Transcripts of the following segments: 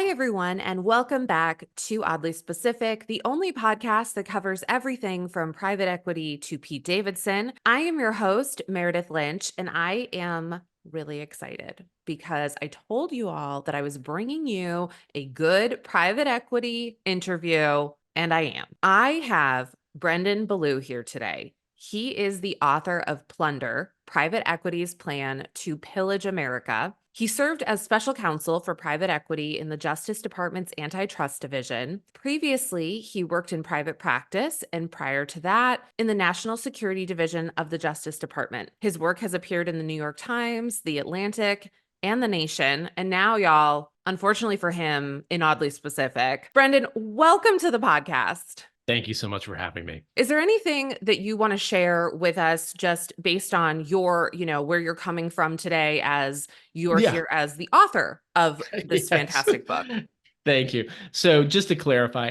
Hi, everyone, and welcome back to Oddly Specific, the only podcast that covers everything from private equity to Pete Davidson. I am your host, Meredith Lynch, and I am really excited because I told you all that I was bringing you a good private equity interview, and I am. I have Brendan Ballou here today. He is the author of Plunder, Private Equity's Plan to Pillage America. He served as special counsel for private equity in the Justice Department's Antitrust Division. Previously, he worked in private practice, and prior to that, in the National Security Division of the Justice Department. His work has appeared in the New York Times, The Atlantic, and The Nation. And now, y'all, unfortunately for him, in Oddly Specific. Brendan, welcome to the podcast. Thank you so much for having me. Is there anything that you want to share with us just based on your, where you're coming from today as you're here as the author of this fantastic book? Thank you. So just to clarify,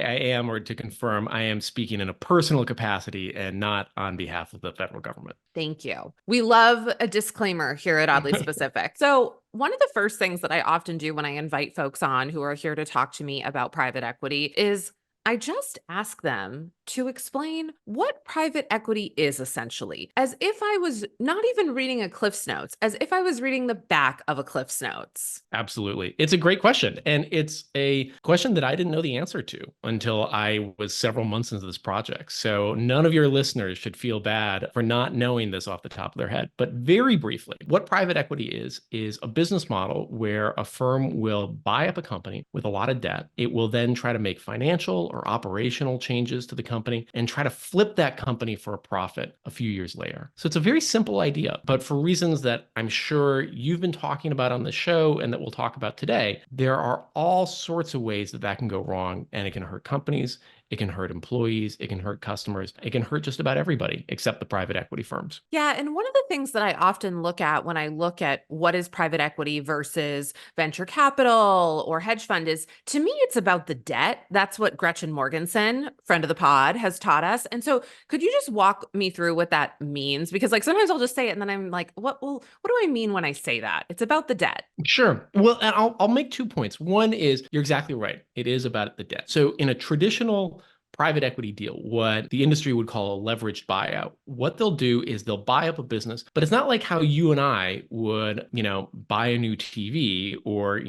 or to confirm, I am speaking in a personal capacity and not on behalf of the federal government. Thank you. We love a disclaimer here at Oddly Specific. So one of the first things that I often do when I invite folks on who are here to talk to me about private equity is I just ask them to explain what private equity is essentially, as if I was not even reading a Cliff's Notes, as if I was reading the back of a Cliff's Notes. Absolutely. It's a great question. And it's a question that I didn't know the answer to until I was several months into this project. So none of your listeners should feel bad for not knowing this off the top of their head. But very briefly, what private equity is a business model where a firm will buy up a company with a lot of debt. It will then try to make financial or operational changes to the company and try to flip that company for a profit a few years later. So it's a very simple idea, but for reasons that I'm sure you've been talking about on the show and that we'll talk about today, there are all sorts of ways that can go wrong, and it can hurt companies, it can hurt employees, it can hurt customers, it can hurt just about everybody except the private equity firms. Yeah. And one of the things that I often look at when I look at what is private equity versus venture capital or hedge fund is, to me, it's about the debt. That's what Gretchen Morgensen, friend of the pod, has taught us. And so could you just walk me through what that means? Because sometimes I'll just say it and then I'm like, what do I mean when I say that? It's about the debt. Sure. Well, and I'll make 2 points. One is you're exactly right. It is about the debt. So in a traditional private equity deal, what the industry would call a leveraged buyout, what they'll do is they'll buy up a business, but it's not like how you and I would, buy a new TV or,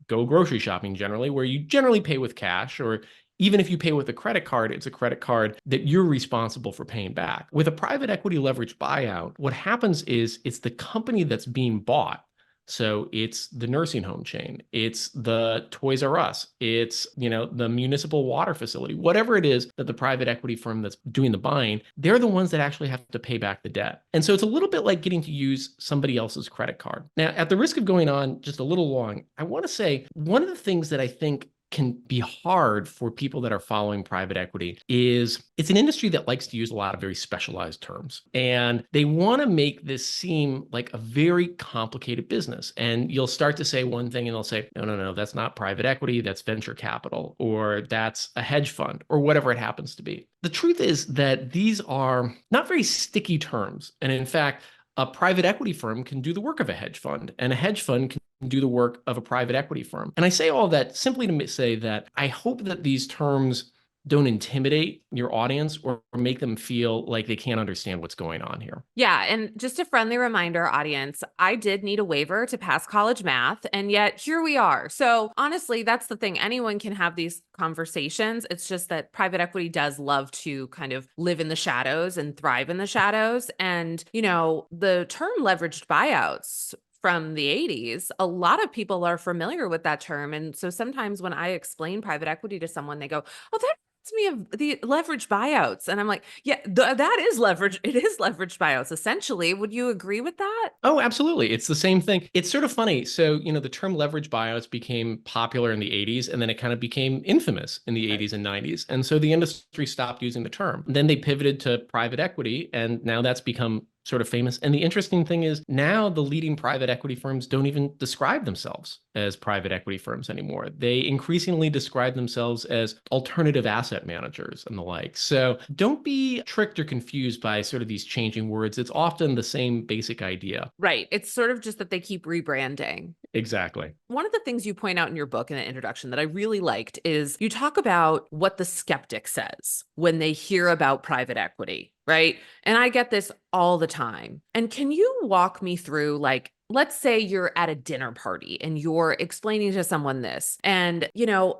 go grocery shopping generally, where you generally pay with cash, or even if you pay with a credit card, it's a credit card that you're responsible for paying back. With a private equity leveraged buyout, what happens is it's the company that's being bought. So it's the nursing home chain, it's the Toys R Us, it's, the municipal water facility, whatever it is that the private equity firm that's doing the buying, they're the ones that actually have to pay back the debt. And so it's a little bit like getting to use somebody else's credit card. Now, at the risk of going on just a little long, I want to say one of the things that I think can be hard for people that are following private equity is it's an industry that likes to use a lot of very specialized terms. And they want to make this seem like a very complicated business. And you'll start to say one thing and they'll say, no, that's not private equity, that's venture capital, or that's a hedge fund, or whatever it happens to be. The truth is that these are not very sticky terms. And in fact, a private equity firm can do the work of a hedge fund, and a hedge fund can do the work of a private equity firm. And I say all that simply to say that I hope that these terms don't intimidate your audience or make them feel like they can't understand what's going on here. Yeah. And just a friendly reminder, audience, I did need a waiver to pass college math, and yet here we are. So honestly, that's the thing. Anyone can have these conversations. It's just that private equity does love to kind of live in the shadows and thrive in the shadows. And, the term leveraged buyouts from the 80s, a lot of people are familiar with that term. And so sometimes when I explain private equity to someone, they go, oh, that me of the leverage buyouts. And I'm like, yeah, that is leverage. It is leveraged buyouts. Essentially. Would you agree with that? Oh, absolutely. It's the same thing. It's sort of funny. So, the term leverage buyouts became popular in the 80s, and then it kind of became infamous in the 80s and 90s. And so the industry stopped using the term. Then they pivoted to private equity, and now that's become sort of famous. And the interesting thing is now the leading private equity firms don't even describe themselves as private equity firms anymore. They increasingly describe themselves as alternative asset managers and the like. So don't be tricked or confused by sort of these changing words. It's often the same basic idea. Right. It's sort of just that they keep rebranding. Exactly. One of the things you point out in your book in the introduction that I really liked is you talk about what the skeptic says when they hear about private equity, right? And I get this all the time. And can you walk me through, like, let's say you're at a dinner party and you're explaining to someone this, and,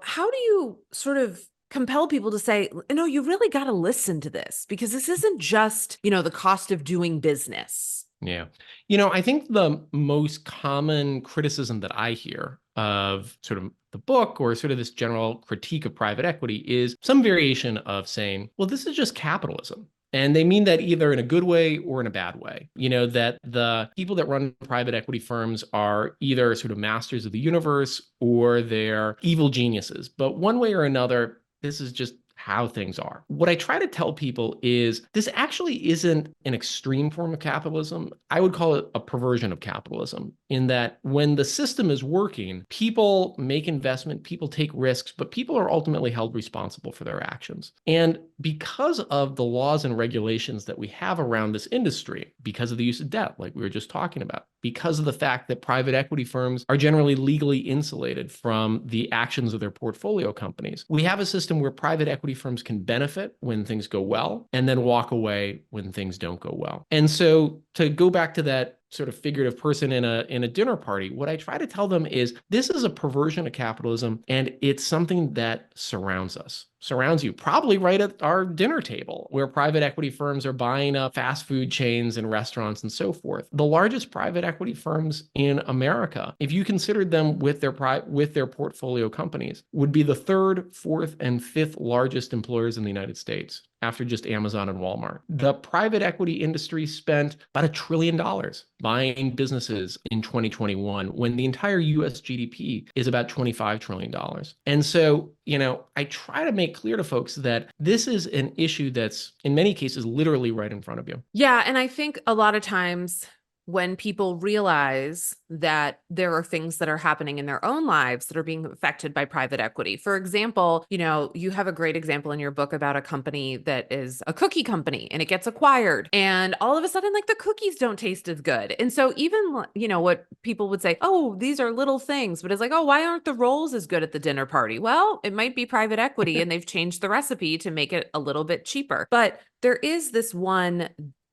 how do you sort of compel people to say, no, you really got to listen to this because this isn't just, the cost of doing business. Yeah. I think the most common criticism that I hear of sort of the book or sort of this general critique of private equity is some variation of saying, well, this is just capitalism. And they mean that either in a good way or in a bad way. That the people that run private equity firms are either sort of masters of the universe or they're evil geniuses. But one way or another, this is just how things are. What I try to tell people is this actually isn't an extreme form of capitalism. I would call it a perversion of capitalism, in that when the system is working, people make investment, people take risks, but people are ultimately held responsible for their actions. And because of the laws and regulations that we have around this industry, because of the use of debt, like we were just talking about, because of the fact that private equity firms are generally legally insulated from the actions of their portfolio companies, we have a system where private equity firms can benefit when things go well and then walk away when things don't go well. And so to go back to that sort of figurative person in a dinner party, what I try to tell them is this is a perversion of capitalism, and it's something that surrounds you, probably right at our dinner table, where private equity firms are buying up fast food chains and restaurants and so forth. The largest private equity firms in America, if you considered them with their portfolio companies, would be the third, fourth, and fifth largest employers in the United States, after just Amazon and Walmart. The private equity industry spent about $1 trillion buying businesses in 2021, when the entire US GDP is about $25 trillion. And so, I try to make clear to folks that this is an issue that's in many cases literally right in front of you. Yeah. And I think a lot of times when people realize that there are things that are happening in their own lives that are being affected by private equity. For example, you have a great example in your book about a company that is a cookie company and it gets acquired. And all of a sudden, like, the cookies don't taste as good. And so even, what people would say, oh, these are little things, but it's like, oh, why aren't the rolls as good at the dinner party? Well, it might be private equity and they've changed the recipe to make it a little bit cheaper. But there is this one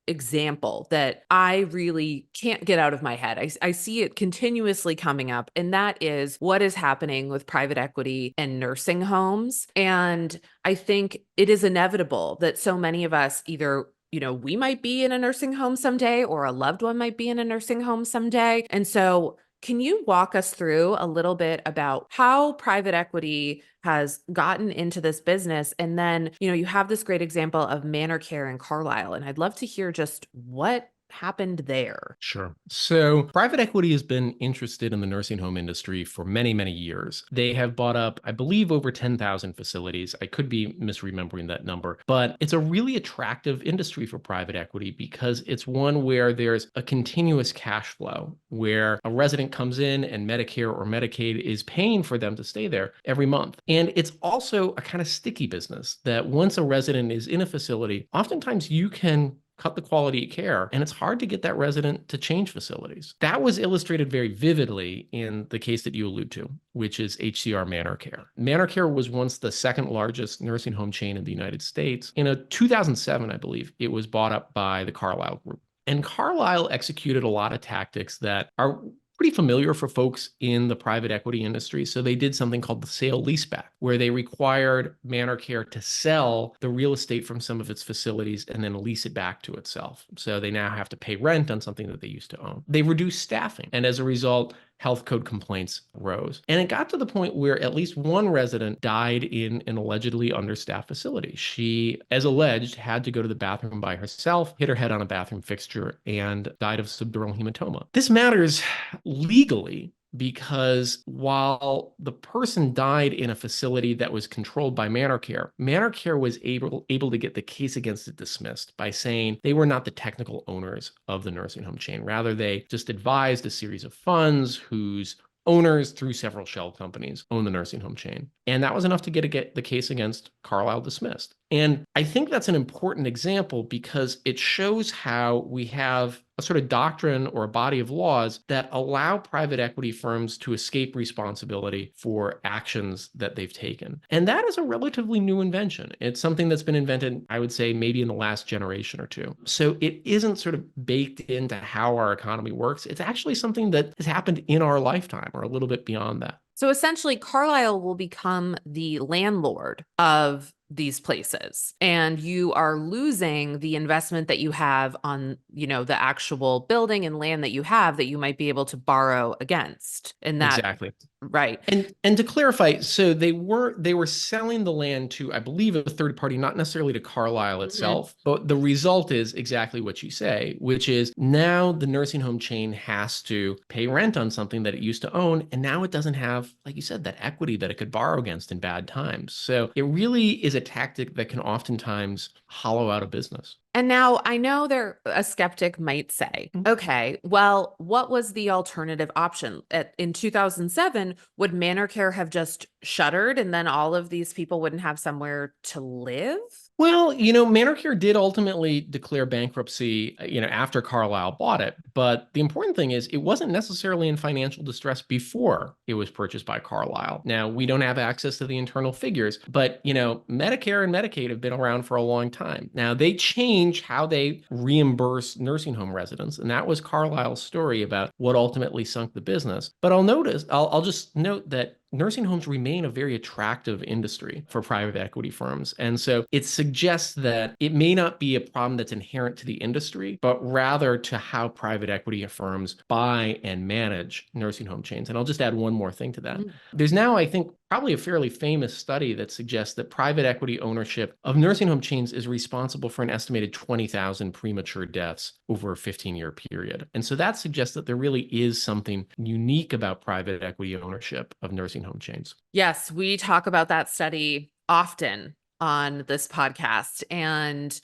example that I really can't get out of my head. I see it continuously coming up, and that is what is happening with private equity and nursing homes. And I think it is inevitable that so many of us either we might be in a nursing home someday, or a loved one might be in a nursing home someday. And so can you walk us through a little bit about how private equity has gotten into this business? And then, you have this great example of Manor Care in Carlisle, and I'd love to hear just what happened there. Sure. So private equity has been interested in the nursing home industry for many, many years. They have bought up, I believe, over 10,000 facilities. I could be misremembering that number, but it's a really attractive industry for private equity because it's one where there's a continuous cash flow, where a resident comes in and Medicare or Medicaid is paying for them to stay there every month. And it's also a kind of sticky business that once a resident is in a facility, oftentimes you can cut the quality of care, and it's hard to get that resident to change facilities. That was illustrated very vividly in the case that you allude to, which is HCR Manor Care. Manor Care was once the second largest nursing home chain in the United States. In 2007, I believe, it was bought up by the Carlyle Group. And Carlyle executed a lot of tactics that are pretty familiar for folks in the private equity industry. So they did something called the sale leaseback, where they required Manor Care to sell the real estate from some of its facilities and then lease it back to itself. So they now have to pay rent on something that they used to own. They reduced staffing, and as a result, health code complaints rose. And it got to the point where at least one resident died in an allegedly understaffed facility. She, as alleged, had to go to the bathroom by herself, hit her head on a bathroom fixture, and died of subdural hematoma. This matters legally because while the person died in a facility that was controlled by Manor Care was able to get the case against it dismissed by saying they were not the technical owners of the nursing home chain. Rather, they just advised a series of funds whose owners through several shell companies own the nursing home chain. And that was enough to get the case against Carlyle dismissed. And I think that's an important example because it shows how we have a sort of doctrine or a body of laws that allow private equity firms to escape responsibility for actions that they've taken. And that is a relatively new invention. It's something that's been invented, I would say, maybe in the last generation or two. So it isn't sort of baked into how our economy works. It's actually something that has happened in our lifetime or a little bit beyond that. So essentially, Carlisle will become the landlord of these places, and you are losing the investment that you have on, the actual building and land that you have that you might be able to borrow against. And that, Exactly. right. And to clarify, so they were selling the land to, I believe, a third party, not necessarily to Carlisle itself, but the result is exactly what you say, which is now the nursing home chain has to pay rent on something that it used to own, and now it doesn't have, like you said, that equity that it could borrow against in bad times. So it really is a tactic that can oftentimes hollow out a business. And now I know a skeptic might say, okay, well, what was the alternative option? In 2007, would Manor Care have just shuttered and then all of these people wouldn't have somewhere to live? Well, Manor Care did ultimately declare bankruptcy, after Carlisle bought it. But the important thing is it wasn't necessarily in financial distress before it was purchased by Carlisle. Now, we don't have access to the internal figures, but, Medicare and Medicaid have been around for a long time. Now, they change how they reimburse nursing home residents, and that was Carlisle's story about what ultimately sunk the business. But I'll just note that nursing homes remain a very attractive industry for private equity firms. And so it suggests that it may not be a problem that's inherent to the industry, but rather to how private equity firms buy and manage nursing home chains. And I'll just add one more thing to that. There's now, I think, probably a fairly famous study that suggests that private equity ownership of nursing home chains is responsible for an estimated 20,000 premature deaths over a 15-year period. And so that suggests that there really is something unique about private equity ownership of nursing home chains. Yes, we talk about that study often on this podcast. And,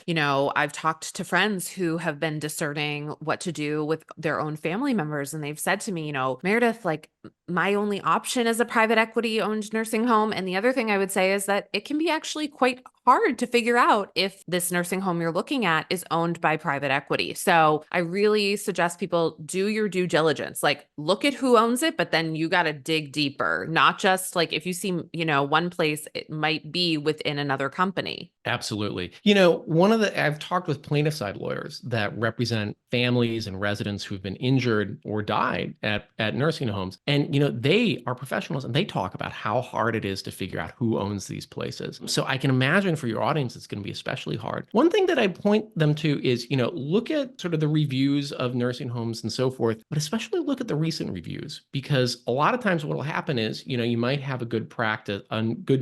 I've talked to friends who have been discerning what to do with their own family members. And they've said to me, Meredith, like, my only option is a private equity owned nursing home. And the other thing I would say is that it can be actually quite hard to figure out if this nursing home you're looking at is owned by private equity. So I really suggest people do your due diligence, like look at who owns it, but then you got to dig deeper, not just like if you see, one place, it might be within another company. Absolutely. I've talked with plaintiff side lawyers that represent families and residents who've been injured or died at nursing homes. And, they are professionals and they talk about how hard it is to figure out who owns these places. So I can imagine for your audience, it's going to be especially hard. One thing that I point them to is, look at sort of the reviews of nursing homes and so forth, but especially look at the recent reviews, because a lot of times what will happen is, you might have a good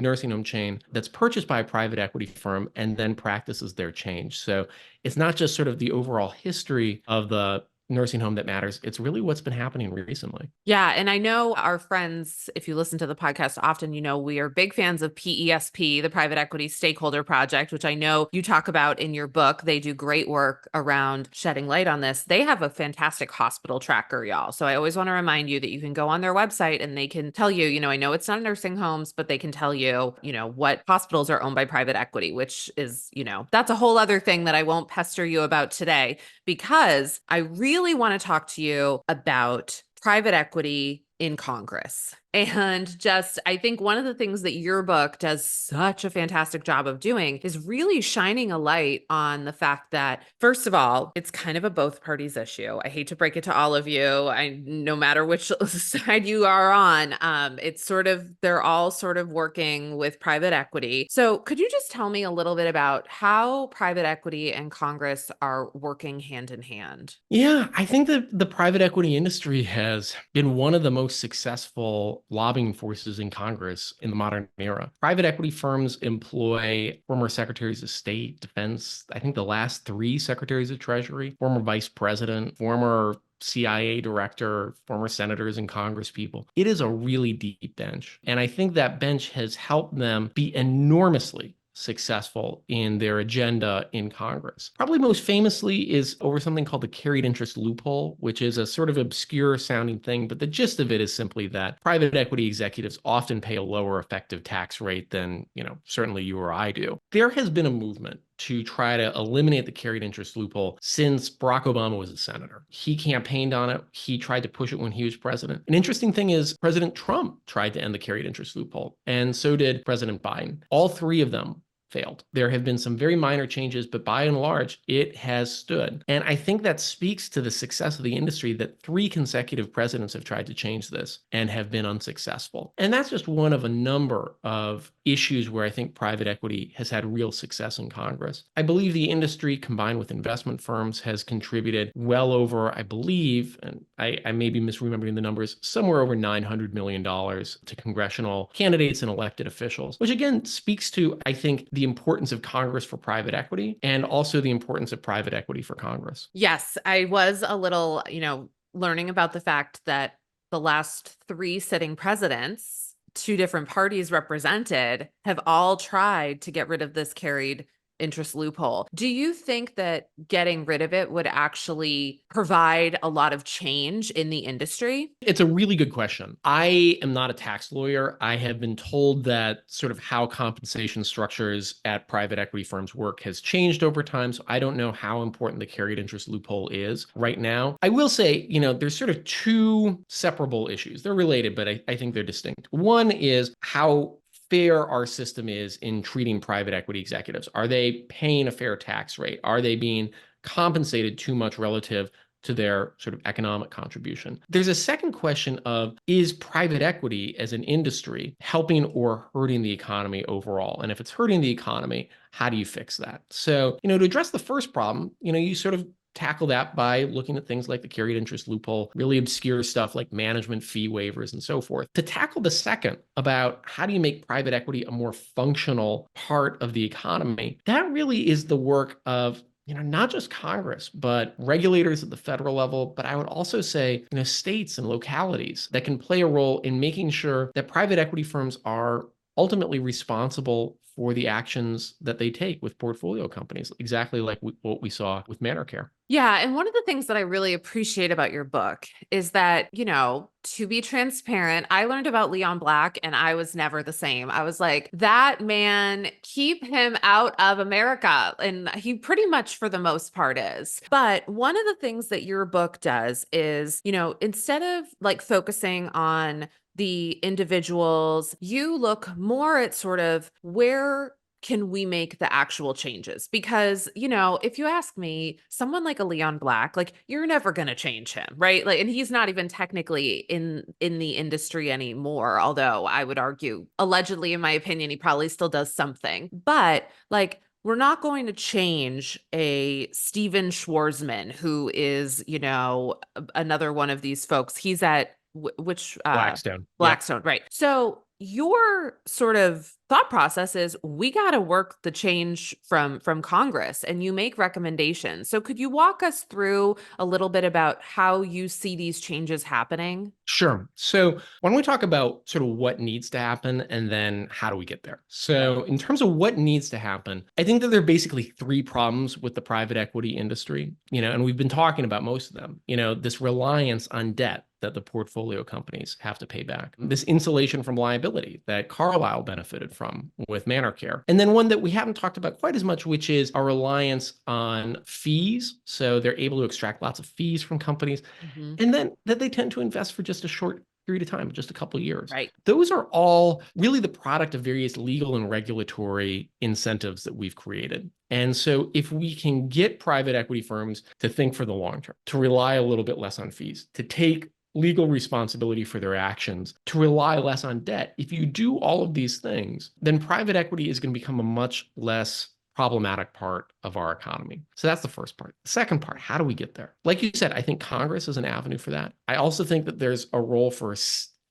nursing home chain that's purchased by a private equity firm and then practices their change. So it's not just sort of the overall history of the nursing home that matters. It's really what's been happening recently. Yeah. And I know our friends, if you listen to the podcast often, we are big fans of PESP, the Private Equity Stakeholder Project, which I know you talk about in your book. They do great work around shedding light on this. They have a fantastic hospital tracker, y'all. So I always want to remind you that you can go on their website and they can tell you, I know it's not nursing homes, but they can tell you, what hospitals are owned by private equity, which is, that's a whole other thing that I won't pester you about today, because I really want to talk to you about private equity in Congress. And I think one of the things that your book does such a fantastic job of doing is really shining a light on the fact that, first of all, it's kind of a both parties issue. I hate to break it to all of you. No matter which side you are on, they're all sort of working with private equity. So could you just tell me a little bit about how private equity and Congress are working hand in hand? Yeah, I think that the private equity industry has been one of the most successful lobbying forces in Congress in the modern era. Private equity firms employ former secretaries of state, defense, I think the last three secretaries of treasury, former vice president, former CIA director, former senators and Congress people. It is a really deep bench. And I think that bench has helped them be enormously successful in their agenda in Congress. Probably most famously is over something called the carried interest loophole, which is a sort of obscure sounding thing, but the gist of it is simply that private equity executives often pay a lower effective tax rate than, certainly you or I do. There has been a movement to try to eliminate the carried interest loophole since Barack Obama was a senator. He campaigned on it. He tried to push it when he was president. An interesting thing is President Trump tried to end the carried interest loophole, and so did President Biden. All three of them failed. There have been some very minor changes, but by and large, it has stood. And I think that speaks to the success of the industry that 3 consecutive presidents have tried to change this and have been unsuccessful. And that's just one of a number of issues where I think private equity has had real success in Congress. I believe the industry, combined with investment firms, has contributed well over, I believe, and I may be misremembering the numbers, somewhere over $900 million to congressional candidates and elected officials, which again speaks to, I think, the importance of Congress for private equity and also the importance of private equity for Congress. Yes, I was a little, learning about the fact that the last 3 sitting presidents, 2 different parties represented, have all tried to get rid of this carried interest loophole. Do you think that getting rid of it would actually provide a lot of change in the industry? It's a really good question. I am not a tax lawyer. I have been told that sort of how compensation structures at private equity firms work has changed over time. So I don't know how important the carried interest loophole is right now. I will say, there's sort of 2 separable issues. They're related, but I think they're distinct. One is how fair our system is in treating private equity executives. Are they paying a fair tax rate? Are they being compensated too much relative to their sort of economic contribution? There's a second question of, is private equity as an industry helping or hurting the economy overall? And if it's hurting the economy, how do you fix that? So, to address the first problem, you sort of tackle that by looking at things like the carried interest loophole, really obscure stuff like management fee waivers and so forth. To tackle the second about how do you make private equity a more functional part of the economy, that really is the work of not just Congress, but regulators at the federal level, but I would also say, states and localities that can play a role in making sure that private equity firms are ultimately responsible for the actions that they take with portfolio companies, exactly like what we saw with ManorCare. Yeah. And one of the things that I really appreciate about your book is that, to be transparent, I learned about Leon Black and I was never the same. I was like, that man, keep him out of America. And he pretty much for the most part is. But one of the things that your book does is, instead of like focusing on the individuals, you look more at sort of where can we make the actual changes? Because, if you ask me, someone like a Leon Black, like you're never going to change him, right? Like, and he's not even technically in the industry anymore, although I would argue, allegedly, in my opinion, he probably still does something. But like, we're not going to change a Steven Schwarzman, who is, another one of these folks. He's at which Blackstone. Blackstone, Yep. right? So your sort of thought process is we got to work the change from Congress, and you make recommendations. So could you walk us through a little bit about how you see these changes happening? Sure. So why don't we talk about sort of what needs to happen and then how do we get there? So in terms of what needs to happen, I think that there are basically 3 problems with the private equity industry, and we've been talking about most of them, this reliance on debt that the portfolio companies have to pay back, this insulation from liability that Carlyle benefited from with ManorCare, and then one that we haven't talked about quite as much, which is our reliance on fees. So they're able to extract lots of fees from companies, Mhm. and then that they tend to invest for just a short period of time, just a couple of years. Right. Those are all really the product of various legal and regulatory incentives that we've created. And so if we can get private equity firms to think for the long term, to rely a little bit less on fees, to take legal responsibility for their actions, to rely less on debt, if you do all of these things, then private equity is going to become a much less problematic part of our economy. So that's the first part. The second part, how do we get there? Like you said, I think Congress is an avenue for that. I also think that there's a role for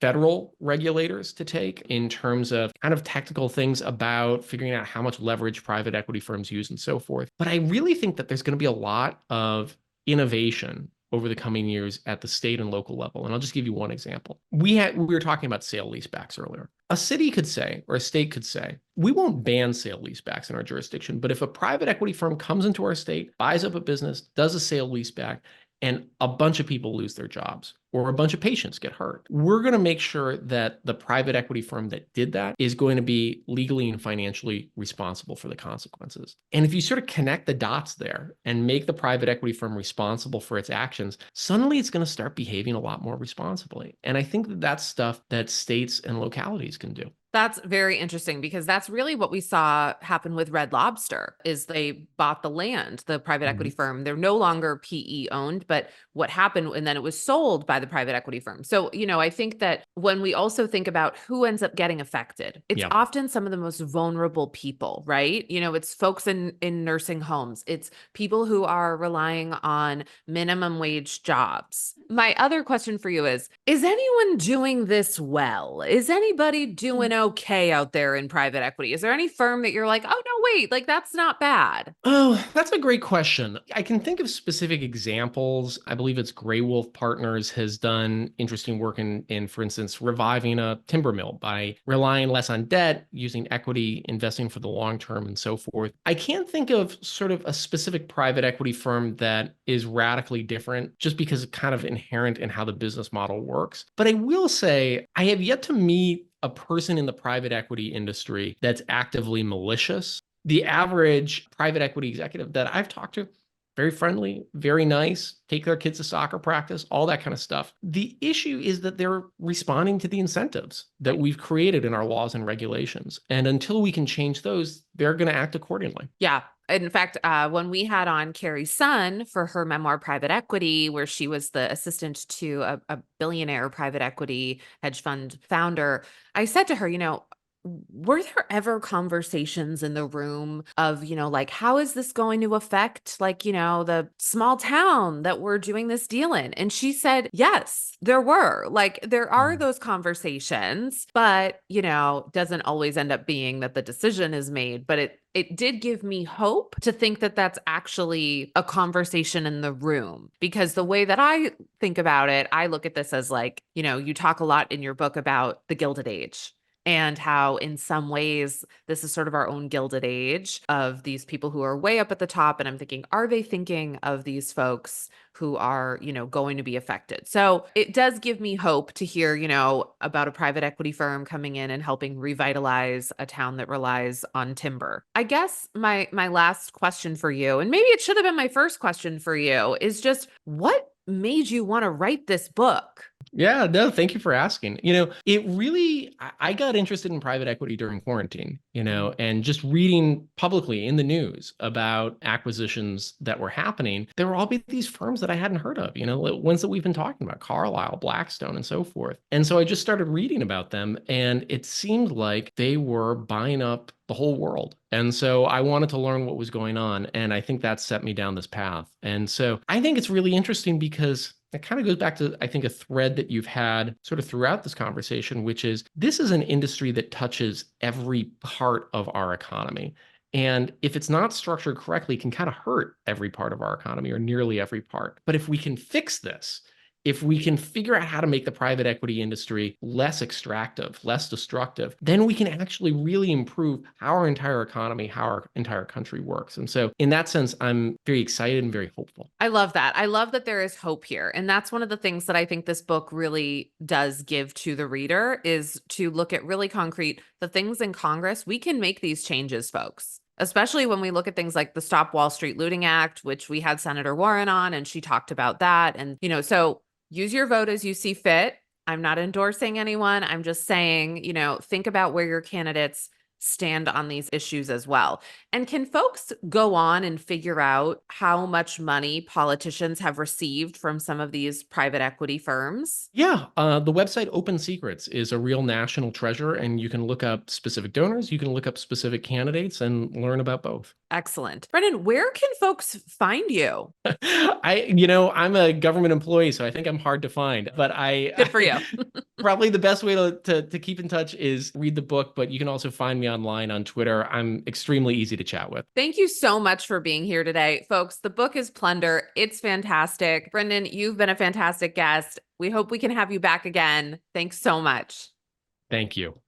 federal regulators to take in terms of kind of technical things about figuring out how much leverage private equity firms use and so forth. But I really think that there's going to be a lot of innovation over the coming years at the state and local level. And I'll just give you one example. We were talking about sale leasebacks earlier. A city could say, or a state could say, We won't ban sale leasebacks in our jurisdiction, but if a private equity firm comes into our state, buys up a business, does a sale leaseback, and a bunch of people lose their jobs or a bunch of patients get hurt, we're going to make sure that the private equity firm that did that is going to be legally and financially responsible for the consequences. And if you sort of connect the dots there and make the private equity firm responsible for its actions, suddenly it's going to start behaving a lot more responsibly. And I think that that's stuff that states and localities can do. That's very interesting because that's really what we saw happen with Red Lobster is they bought the land, the private equity firm. They're no longer PE owned, but what happened and then it was sold by the private equity firm. So, I think that when we also think about who ends up getting affected, it's Yeah. often some of the most vulnerable people, right? It's folks in nursing homes. It's people who are relying on minimum wage jobs. My other question for you is anyone doing this well? Is anybody doing okay out there in private equity? Is there any firm that you're like, oh, no, wait, like that's not bad? Oh, that's a great question. I can think of specific examples. I believe it's Gray Wolf Partners has done interesting work in, for instance, reviving a timber mill by relying less on debt, using equity, investing for the long term, and so forth. I can't think of sort of a specific private equity firm that is radically different just because it's kind of inherent in how the business model works. But I will say I have yet to meet a person in the private equity industry that's actively malicious. The average private equity executive that I've talked to, very friendly, very nice, take their kids to soccer practice, all that kind of stuff. The issue is that they're responding to the incentives that we've created in our laws and regulations. And until we can change those, they're going to act accordingly. Yeah. In fact, when we had on Carrie's son for her memoir, Private Equity, where she was the assistant to a billionaire private equity hedge fund founder, I said to her, were there ever conversations in the room of, like, how is this going to affect, like, the small town that we're doing this deal in? And she said, yes, there were. Like, there are those conversations, but, doesn't always end up being that the decision is made. But it did give me hope to think that that's actually a conversation in the room, because the way that I think about it, I look at this as like, you talk a lot in your book about the Gilded Age and how in some ways this is sort of our own Gilded Age of these people who are way up at the top. And I'm thinking, are they thinking of these folks who are, going to be affected? So it does give me hope to hear, about a private equity firm coming in and helping revitalize a town that relies on timber. I guess my last question for you, and maybe it should have been my first question for you, is just what made you want to write this book? Yeah, no, thank you for asking. It really, I got interested in private equity during quarantine, and just reading publicly in the news about acquisitions that were happening. There were all these firms that I hadn't heard of, ones that we've been talking about, Carlyle, Blackstone, and so forth. And so I just started reading about them, and it seemed like they were buying up the whole world. And so I wanted to learn what was going on. And I think that set me down this path. And so I think it's really interesting because it kind of goes back to, I think, a thread that you've had sort of throughout this conversation, which is this is an industry that touches every part of our economy. And if it's not structured correctly, it can kind of hurt every part of our economy or nearly every part. But if we can fix this, if we can figure out how to make the private equity industry less extractive, less destructive, then we can actually really improve how our entire economy, how our entire country works. And so in that sense, I'm very excited and very hopeful. I love that. I love that there is hope here. And that's one of the things that I think this book really does give to the reader is to look at really concrete, the things in Congress. We can make these changes, folks. Especially when we look at things like the Stop Wall Street Looting Act, which we had Senator Warren on, and she talked about that. And, so use your vote as you see fit. I'm not endorsing anyone. I'm just saying, think about where your candidates stand on these issues as well. And can folks go on and figure out how much money politicians have received from some of these private equity firms? Yeah, the website Open Secrets is a real national treasure, and you can look up specific donors, you can look up specific candidates and learn about both. Excellent. Brendan, where can folks find you? I'm a government employee, so I think I'm hard to find, but Good for you. probably the best way to keep in touch is read the book, but you can also find me online on Twitter. I'm extremely easy to chat with. Thank you so much for being here today, folks. The book is Plunder. It's fantastic. Brendan, you've been a fantastic guest. We hope we can have you back again. Thanks so much. Thank you.